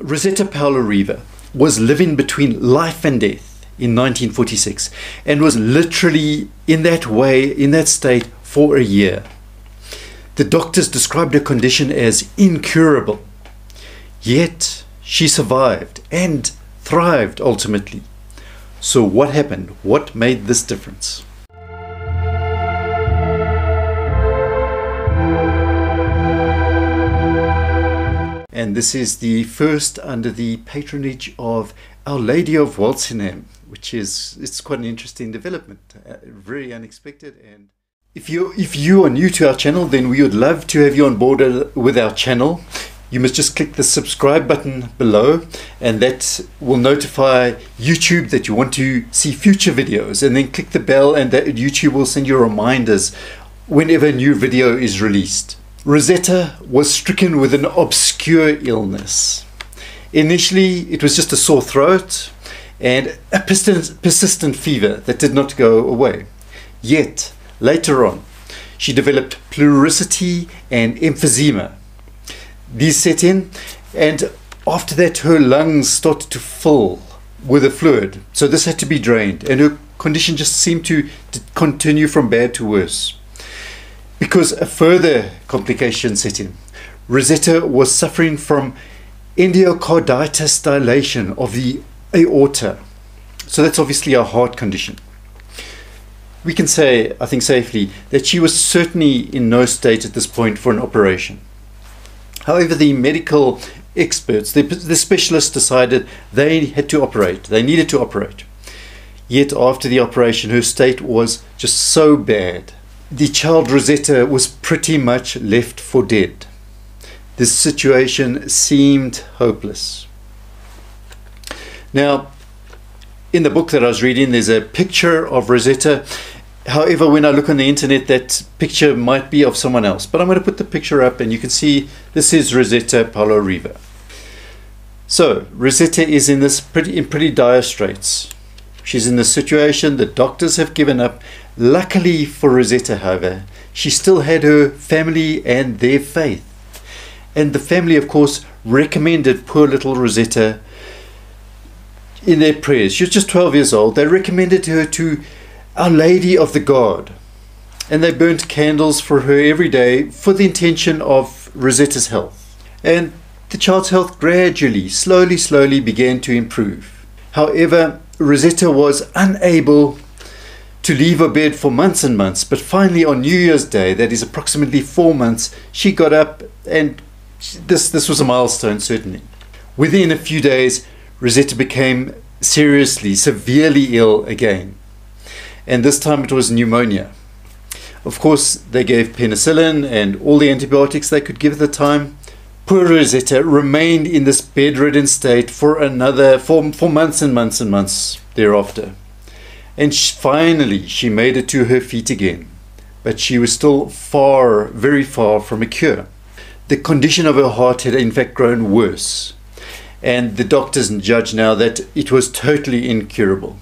Rosetta Polo Riva was living between life and death in 1946 and was literally in that way, in that state, for a year. The doctors described her condition as incurable, yet she survived and thrived ultimately. So what happened? What made this difference? And this is the first under the patronage of Our Lady of Walsingham, which is, it's quite an interesting development, very unexpected. And if you are new to our channel, then we would love to have you on board with our channel. You must just click the subscribe button below, and that will notify YouTube that you want to see future videos, and then click the bell and that YouTube will send you reminders whenever a new video is released. Rosetta was stricken with an obscure illness. Initially, it was just a sore throat and a persistent fever that did not go away. Yet, later on, she developed pleurisy and emphysema. These set in, and after that her lungs started to fill with a fluid, so this had to be drained, and her condition just seemed to continue from bad to worse. Because a further complication set in, Rosetta was suffering from endocarditis dilation of the aorta, so that's obviously a heart condition. We can say, I think safely, that she was certainly in no state at this point for an operation. However, the medical experts, the specialists decided they had to operate. They needed to operate. Yet after the operation, her state was just so bad. The child Rosetta was pretty much left for dead. This situation seemed hopeless. Now, in the book that I was reading, there's a picture of Rosetta. However, when I look on the internet, that picture might be of someone else. But I'm going to put the picture up, and you can see this is Rosetta Polo Riva. So Rosetta is in pretty dire straits. She's in this situation. The doctors have given up. Luckily for Rosetta, however, she still had her family and their faith. And the family, of course, recommended poor little Rosetta in their prayers. She was just 12 years old. They recommended her to Our Lady of the God, and they burnt candles for her every day for the intention of Rosetta's health. And the child's health gradually, slowly began to improve. However, Rosetta was unable to leave her bed for months and months, but finally on New Year's Day, that is approximately 4 months, she got up, and this was a milestone certainly. Within a few days, Rosetta became severely ill again. And this time it was pneumonia. Of course, they gave penicillin and all the antibiotics they could give at the time. Poor Rosetta remained in this bedridden state for months and months and months thereafter. And finally, she made it to her feet again. But she was still very far from a cure. The condition of her heart had in fact grown worse. And the doctors judged now that it was totally incurable.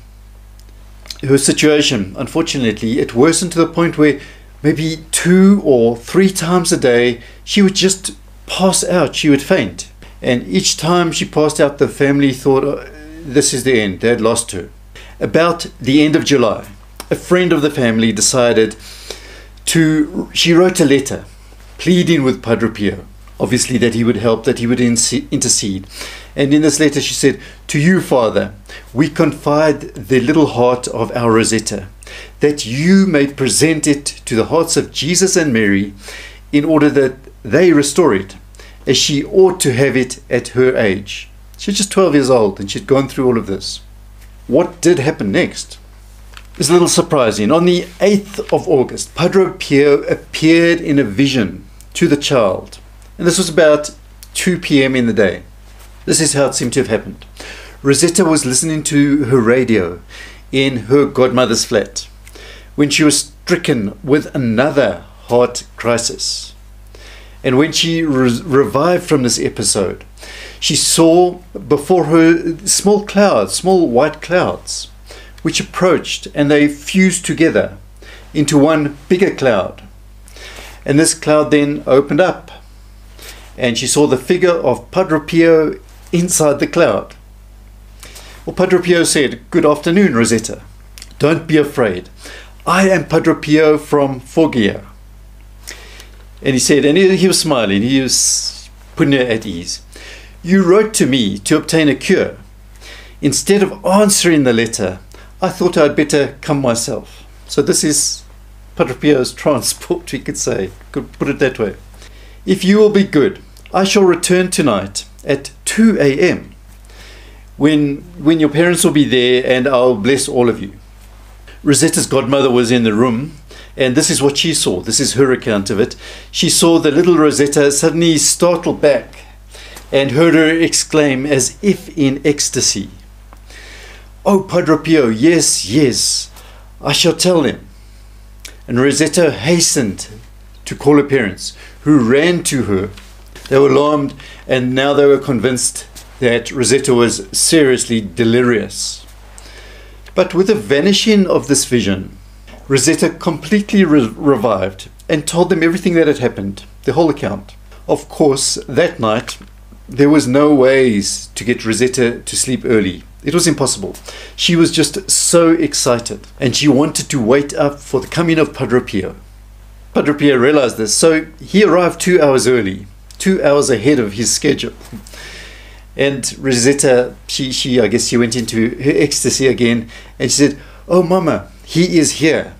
Her situation, unfortunately, it worsened to the point where maybe 2 or 3 times a day she would just pass out, she would faint. And each time she passed out, the family thought, oh, this is the end, they had lost her. About the end of July, a friend of the family decided she wrote a letter pleading with Padre Pio, obviously that he would help, that he would intercede. And in this letter she said, "To you, Father, we confide the little heart of our Rosetta, that you may present it to the hearts of Jesus and Mary, in order that they restore it, as she ought to have it at her age." She's just 12 years old, and she'd gone through all of this. What did happen next? It's a little surprising. On the 8th of August, Padre Pio appeared in a vision to the child. And this was about 2 p.m. in the day. This is how it seemed to have happened. Rosetta was listening to her radio in her godmother's flat when she was stricken with another heart crisis. And when she revived from this episode, she saw before her small white clouds, which approached, and they fused together into one bigger cloud. And this cloud then opened up, and she saw the figure of Padre Pio inside the cloud. Well, Padre Pio said, "Good afternoon, Rosetta. Don't be afraid. I am Padre Pio from Foggia." And he said, and he was smiling, he was putting her at ease. "You wrote to me to obtain a cure. Instead of answering the letter, I thought I'd better come myself." So this is Padre Pio's transport, we could say, could put it that way. "If you will be good, I shall return tonight at 2 a.m. when your parents will be there, and I'll bless all of you." Rosetta's godmother was in the room, and this is what she saw. This is her account of it. She saw the little Rosetta suddenly startle back and heard her exclaim as if in ecstasy, "Oh, Padre Pio, yes, yes, I shall tell them." And Rosetta hastened to call her parents, who ran to her. They were alarmed, and now they were convinced that Rosetta was seriously delirious. But with the vanishing of this vision, Rosetta completely revived and told them everything that had happened, the whole account. Of course, that night, there was no ways to get Rosetta to sleep early. It was impossible. She was just so excited, and she wanted to wait up for the coming of Padre Pio. Padre Pio realized this, so he arrived 2 hours early, 2 hours ahead of his schedule. And Rosetta, I guess she went into her ecstasy again, and she said, "Oh, Mama, he is here,"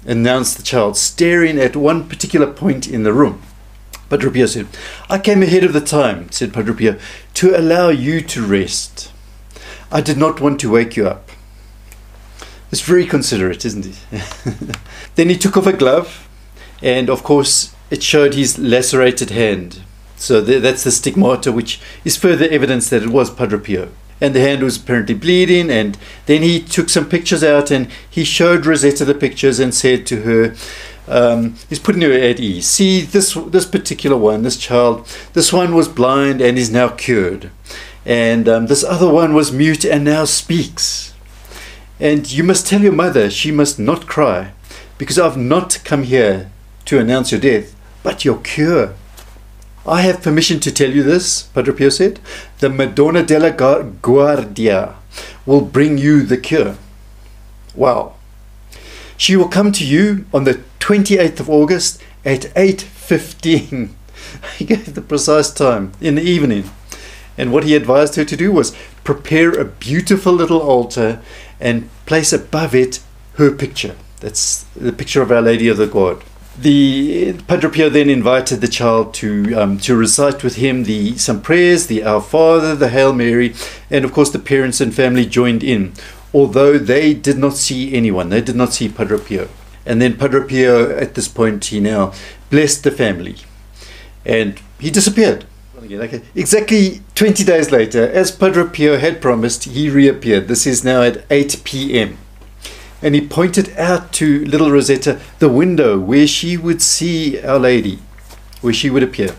announced the child, staring at one particular point in the room. Padre Pio said, "I came ahead of the time," said Padre Pio, "to allow you to rest. I did not want to wake you up." It's very considerate, isn't it? Then he took off a glove, and of course it showed his lacerated hand. So that's the stigmata, which is further evidence that it was Padre Pio. And the hand was apparently bleeding, and then he took some pictures out and he showed Rosetta the pictures and said to her, he's putting her at ease. "See, this particular one, this child, this one was blind and is now cured. And this other one was mute and now speaks. And you must tell your mother she must not cry, because I've not come here to announce your death, but your cure." "I have permission to tell you this," Padre Pio said. "The Madonna della Guardia will bring you the cure." Wow. "She will come to you on the 28th of August at 8:15. He gave the precise time, in the evening. And what he advised her to do was prepare a beautiful little altar and place above it her picture. That's the picture of Our Lady of the God. The Padre Pio then invited the child to recite with him some prayers, the Our Father, the Hail Mary, and of course the parents and family joined in, although they did not see anyone. They did not see Padre Pio. And then Padre Pio, at this point, he now blessed the family, and he disappeared. Exactly 20 days later, as Padre Pio had promised, he reappeared. This is now at 8 p.m. And he pointed out to little Rosetta the window where she would see Our Lady, where she would appear.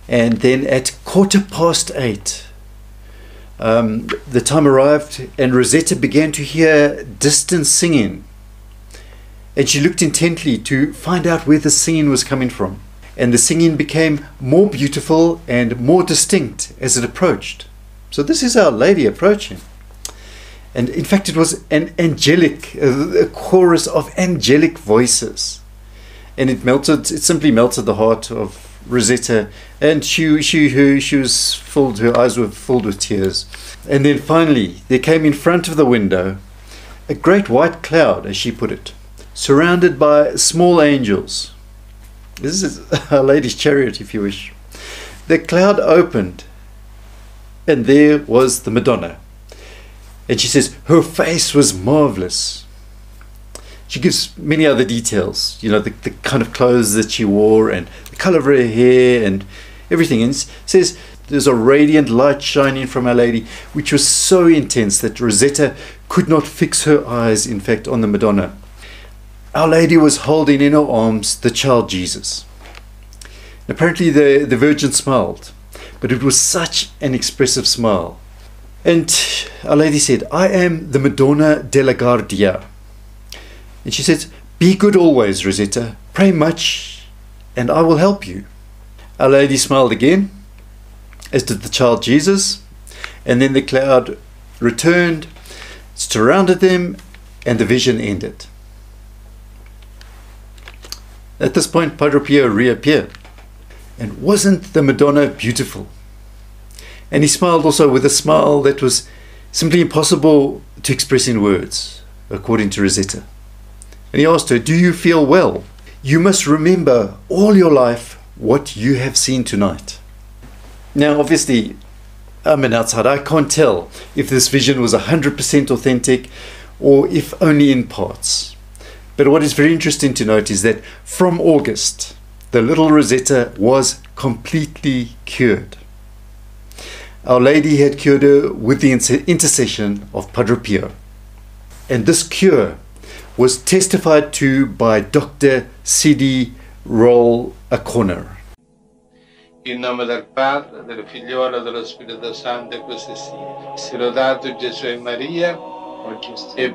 And then at 8:15, the time arrived, and Rosetta began to hear distant singing. And she looked intently to find out where the singing was coming from. And the singing became more beautiful and more distinct as it approached. So this is Our Lady approaching. And in fact, it was an angelic, a chorus of angelic voices. And it simply melted the heart of Rosetta. And she was filled, her eyes were filled with tears. And then finally, there came in front of the window a great white cloud, as she put it, surrounded by small angels. This is Our Lady's chariot, if you wish. The cloud opened, and there was the Madonna. And she says her face was marvelous. She gives many other details, the kind of clothes that she wore and the color of her hair and everything. And says there's a radiant light shining from Our Lady, which was so intense that Rosetta could not fix her eyes, in fact, on the Madonna. Our Lady was holding in her arms the child Jesus. Apparently the Virgin smiled, but it was such an expressive smile. And Our Lady said, "I am the Madonna della Guardia." And she said, "Be good always, Rosetta. Pray much, and I will help you." Our Lady smiled again, as did the child Jesus, And then the cloud returned, surrounded them, and the vision ended. At this point, Padre Pio reappeared. And wasn't the Madonna beautiful? And he smiled also with a smile that was simply impossible to express in words, according to Rosetta. And he asked her, "Do you feel well? You must remember all your life what you have seen tonight." Now, obviously, I'm an outsider. I can't tell if this vision was 100% authentic or if only in parts. But what is very interesting to note is that from August, the little Rosetta was completely cured. Our Lady had cured her with the intercession of Padre Pio. And this cure was testified to by Dr. C.D. Roll O'Connor. In nome del Padre, del Figliolo e dello Spirito Santo, e così sia. Sia lodato Gesù e Maria, e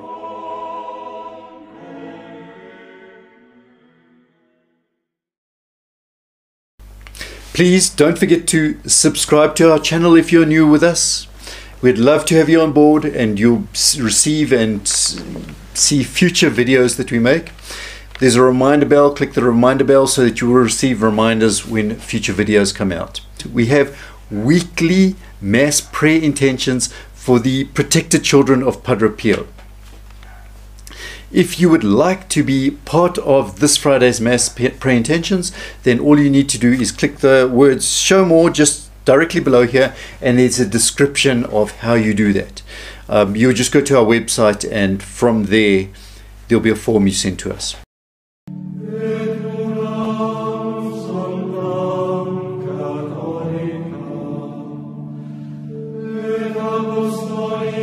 Please don't forget to subscribe to our channel if you're new with us. We'd love to have you on board, and you'll receive and see future videos that we make. There's a reminder bell. Click the reminder bell so that you will receive reminders when future videos come out. We have weekly mass prayer intentions for the protected children of Padre Pio. If you would like to be part of this Friday's Mass Prayer Intentions, then all you need to do is click the words "Show More" just directly below here, and there's a description of how you do that. You'll just go to our website, and from there, there'll be a form you send to us. Apostolica